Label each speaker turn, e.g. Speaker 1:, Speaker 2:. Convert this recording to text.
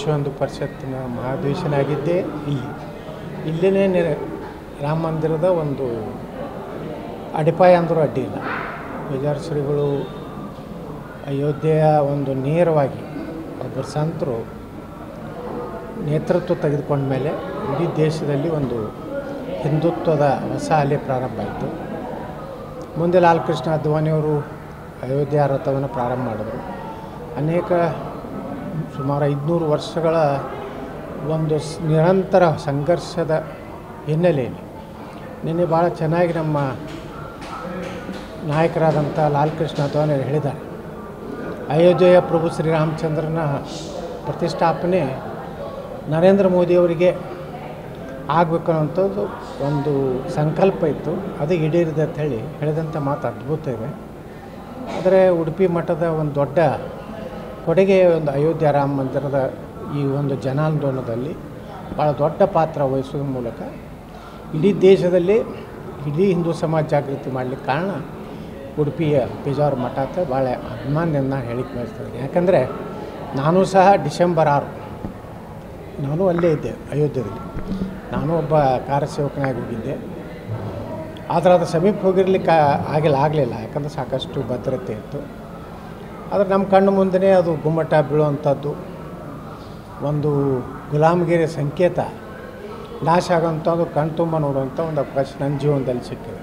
Speaker 1: ವಿಶ್ವ ಹಿಂದೂ ಪರಿಷತ್ತಿನ ಮಹಾಧೀಶನಾಗಿದ್ದೇ ಇಲ್ಲಿನೇ ರಾಮ ಮಂದಿರದ ಒಂದು ಅಡಿಪಾಯ ಅಂದರೂ ಅಡ್ಡಿ ಇಲ್ಲ. ಪೂಜಾರ ಶ್ರೀಗಳು ಅಯೋಧ್ಯೆಯ ಒಂದು ನೇರವಾಗಿ ಒಬ್ಬರು ಸಂತರು ನೇತೃತ್ವ ತೆಗೆದುಕೊಂಡ ಮೇಲೆ ಇಡೀ ದೇಶದಲ್ಲಿ ಒಂದು ಹಿಂದುತ್ವದ ಹೊಸ ಅಲೆ ಪ್ರಾರಂಭ ಆಯಿತು. ಮುಂದೆ ಲಾಲ್ ಕೃಷ್ಣ ಅದ್ವಾನಿಯವರು ಅಯೋಧ್ಯೆ ರಥವನ್ನು ಪ್ರಾರಂಭ ಮಾಡಿದ್ರು. ಅನೇಕ ಸುಮಾರು 500 ವರ್ಷಗಳ ಒಂದು ನಿರಂತರ ಸಂಘರ್ಷದ ಹಿನ್ನೆಲೆಯಲ್ಲಿ ನಿನ್ನೆ ಭಾಳ ಚೆನ್ನಾಗಿ ನಮ್ಮ ನಾಯಕರಾದಂಥ ಲಾಲ್ ಕೃಷ್ಣ ಅದ್ವಾನಿಯವರು ಹೇಳಿದ್ದಾರೆ. ಅಯೋಧ್ಯೆಯ ಪ್ರಭು ಶ್ರೀರಾಮಚಂದ್ರನ ಪ್ರತಿಷ್ಠಾಪನೆ ನರೇಂದ್ರ ಮೋದಿಯವರಿಗೆ ಆಗಬೇಕನ್ನೋಂಥದ್ದು ಒಂದು ಸಂಕಲ್ಪ ಇತ್ತು, ಅದು ಈಡೇರಿದೆ ಅಂತ ಹೇಳಿ ಹೇಳಿದಂಥ ಮಾತು ಅದ್ಭುತ ಇದೆ. ಆದರೆ ಉಡುಪಿ ಮಠದ ಒಂದು ದೊಡ್ಡ ಕೊಡುಗೆ ಒಂದು ಅಯೋಧ್ಯೆ ರಾಮ ಮಂದಿರದ ಈ ಒಂದು ಜನಾಂದೋಲನದಲ್ಲಿ ಭಾಳ ದೊಡ್ಡ ಪಾತ್ರ ವಹಿಸೋದ್ರ ಮೂಲಕ ಇಡೀ ದೇಶದಲ್ಲಿ ಇಡೀ ಹಿಂದೂ ಸಮಾಜ ಜಾಗೃತಿ ಮಾಡಲಿಕ್ಕೆ ಕಾರಣ ಉಡುಪಿಯ ಪೇಜಾವರ ಮಠ ಅಂತ ಭಾಳ ಅಭಿಮಾನದಿಂದ ಹೇಳಿಕೆ ಬಯಸ್ತೇನೆ. ಯಾಕಂದರೆ ನಾನು ಸಹ ಡಿಸೆಂಬರ್ 6 ನಾನು ಅಲ್ಲೇ ಇದ್ದೆ ಅಯೋಧ್ಯೆಯಲ್ಲಿ. ನಾನು ಒಬ್ಬ ಕಾರ್ಯಸೇವಕನಾಗಿ ಹೋಗಿದ್ದೆ. ಆದರೆ ಅದು ಸಮೀಪ ಹೋಗಿರ್ಲಿಕ್ಕೆ ಆಗಲಿಲ್ಲ, ಯಾಕಂದರೆ ಸಾಕಷ್ಟು ಭದ್ರತೆ ಇತ್ತು. ಆದರೆ ನಮ್ಮ ಕಣ್ಣು ಮುಂದೆ ಅದು ಗುಮ್ಮಟ ಬೀಳುವಂಥದ್ದು, ಒಂದು ಗುಲಾಮಗಿರಿ ಸಂಕೇತ ನಾಶ ಆಗೋಂಥದ್ದು ಕಣ್ಣು ತುಂಬ ನೋಡುವಂಥ ಒಂದು ಅವಕಾಶ ನನ್ನ ಜೀವನದಲ್ಲಿ ಸಿಕ್ಕಿದೆ.